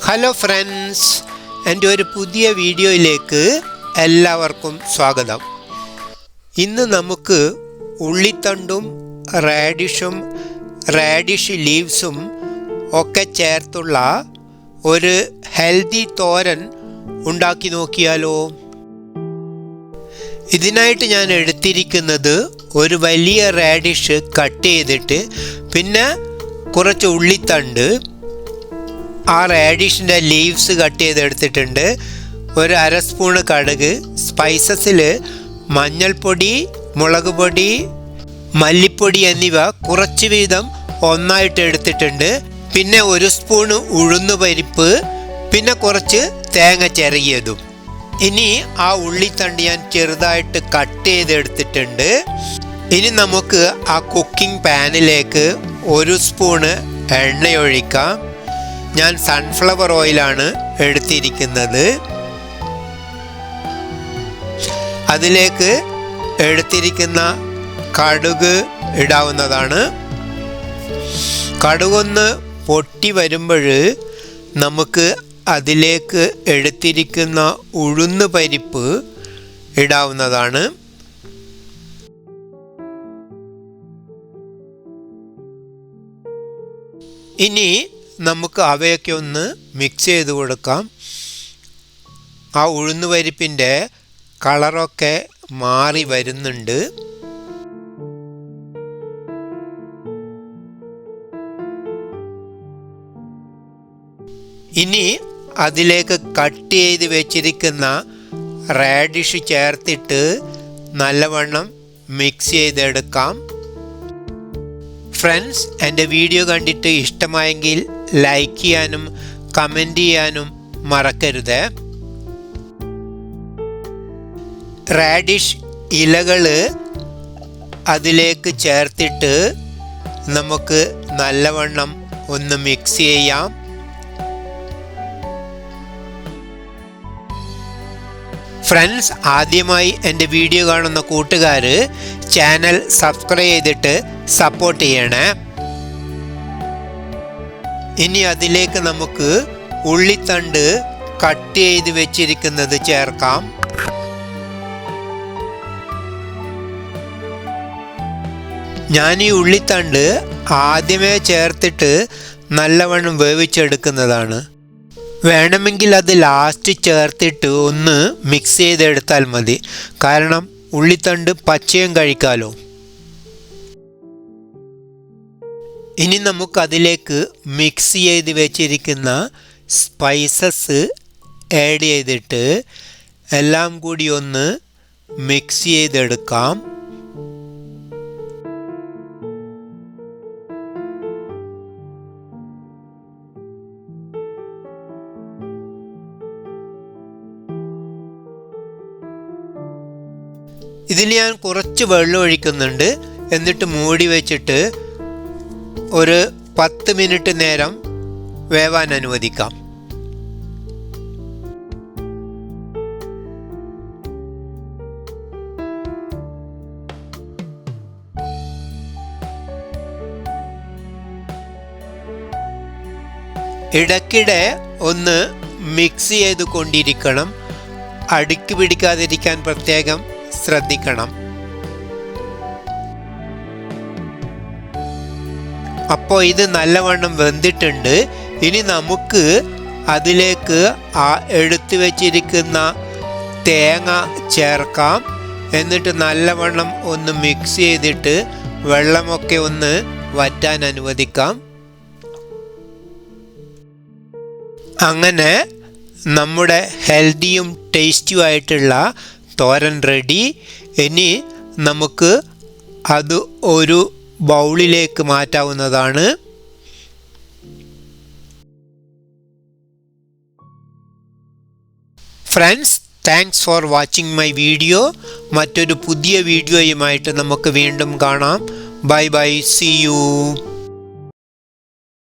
Hello friends, എൻ്റെ ഒരു പുതിയ വീഡിയോയിലേക്ക് എല്ലാവർക്കും സ്വാഗതം. ഇന്ന് നമുക്ക് ഉള്ളിത്തണ്ടും റാഡിഷ് ലീവ്സും ഒക്കെ ചേർത്തുള്ള ഒരു ഹെൽത്തി തോരൻ ഉണ്ടാക്കി നോക്കിയാലോ. ഇതിനായിട്ട് ഞാൻ എടുത്തിരിക്കുന്നത് ഒരു വലിയ റാഡിഷ് കട്ട് ചെയ്തിട്ട് പിന്നെ കുറച്ച് ഉള്ളിത്തണ്ട്, ആ റാഡിഷിൻ്റെ ലീവ്സ് കട്ട് ചെയ്തെടുത്തിട്ടുണ്ട്, ഒരു അര സ്പൂണ് കടുക്, സ്പൈസസിൽ മഞ്ഞൾപ്പൊടി, മുളക് പൊടി, മല്ലിപ്പൊടി എന്നിവ കുറച്ച് വീതം ഒന്നായിട്ട് എടുത്തിട്ടുണ്ട്. പിന്നെ ഒരു സ്പൂണ് ഉഴുന്നുപരിപ്പ്, പിന്നെ കുറച്ച് തേങ്ങ ചിരകിയതും. ഇനി ആ ഉള്ളിത്തണ്ട് ഞാൻ ചെറുതായിട്ട് കട്ട് ചെയ്തെടുത്തിട്ടുണ്ട്. ഇനി നമുക്ക് ആ കുക്കിംഗ് പാനിലേക്ക് ഒരു സ്പൂണ് എണ്ണ ഒഴിക്കാം. ഞാൻ സൺഫ്ലവർ ഓയിലാണ് എടുത്തിരിക്കുന്നത്. അതിലേക്ക് എടുത്തിരിക്കുന്ന കടുക് ഇടാവുന്നതാണ്. കടുകൊന്ന് പൊട്ടി വരുമ്പോൾ നമുക്ക് അതിലേക്ക് എടുത്തിരിക്കുന്ന ഉഴുന്ന് പരിപ്പ് ഇടാവുന്നതാണ്. ഇനി നമുക്ക് അവയൊക്കെ ഒന്ന് മിക്സ് ചെയ്ത് കൊടുക്കാം. ആ ഉഴുന്നുപരിപ്പിൻ്റെ കളറൊക്കെ മാറി വരുന്നുണ്ട്. ഇനി അതിലേക്ക് കട്ട് ചെയ്ത് വെച്ചിരിക്കുന്ന റാഡിഷ് ചേർത്തിട്ട് നല്ലവണ്ണം മിക്സ് ചെയ്തെടുക്കാം. ഫ്രണ്ട്സ്, എൻ്റെ വീഡിയോ കണ്ടിട്ട് ഇഷ്ടമായെങ്കിൽ ലൈക്ക് ചെയ്യാനും കമൻറ്റ് ചെയ്യാനും മറക്കരുത്. റാഡിഷ് ഇലകൾ അതിലേക്ക് ചേർത്തിട്ട് നമുക്ക് നല്ലവണ്ണം ഒന്ന് മിക്സ് ചെയ്യാം. ഫ്രണ്ട്സ്, ആദ്യമായി എൻ്റെ വീഡിയോ കാണുന്ന കൂട്ടുകാർ ചാനൽ സബ്സ്ക്രൈബ് ചെയ്തിട്ട് സപ്പോർട്ട് ചെയ്യണേ. ഇനി അതിലേക്ക് നമുക്ക് ഉള്ളിത്തണ്ട് കട്ട് ചെയ്ത് വെച്ചിരിക്കുന്നത് ചേർക്കാം. ഞാൻ ഈ ഉള്ളിത്തണ്ട് ആദ്യമേ ചേർത്തിട്ട് നല്ലവണ്ണം വേവിച്ചെടുക്കുന്നതാണ്. വേണമെങ്കിൽ അത് ലാസ്റ്റ് ചേർത്തിട്ട് ഒന്ന് മിക്സ് ചെയ്തെടുത്താൽ മതി, കാരണം ഉള്ളിത്തണ്ട് പച്ചയും കഴിക്കാമല്ലോ. ഇനി നമുക്കതിലേക്ക് മിക്സ് ചെയ്ത് വെച്ചിരിക്കുന്ന സ്പൈസസ് ആഡ് ചെയ്തിട്ട് എല്ലാം കൂടി ഒന്ന് മിക്സ് ചെയ്തെടുക്കാം. ഇതിൽ ഞാൻ കുറച്ച് വെള്ളം ഒഴിക്കുന്നുണ്ട്. എന്നിട്ട് മൂടി വെച്ചിട്ട് ഒരു 10 മിനിറ്റ് നേരം വേവാൻ അനുവദിക്കാം. ഇടയ്ക്കിടെ ഒന്ന് മിക്സ് ചെയ്ത് കൊണ്ടിരിക്കണം. അടുക്കി പിടിക്കാതിരിക്കാൻ പ്രത്യേകം ശ്രദ്ധിക്കണം. അപ്പോൾ ഇത് നല്ലവണ്ണം വെന്തിട്ടുണ്ട്. ഇനി നമുക്ക് അതിലേക്ക് ആ എടുത്തു വച്ചിരിക്കുന്ന തേങ്ങ ചേർക്കാം. എന്നിട്ട് നല്ലവണ്ണം ഒന്ന് മിക്സ് ചെയ്തിട്ട് വെള്ളമൊക്കെ ഒന്ന് വറ്റാൻ അനുവദിക്കാം. അങ്ങനെ നമ്മുടെ ഹെൽത്തിയും ടേസ്റ്റിയുമായിട്ടുള്ള തോരൻ റെഡി. ഇനി നമുക്ക് അത് ഒരു ബൗളിലേക്ക് മാറ്റാവുന്നതാണ്. Friends, thanks for watching my video. മറ്റൊരു പുതിയ വീഡിയോയുമായിട്ട് നമുക്ക് വീണ്ടും കാണാം. Bye bye, see U.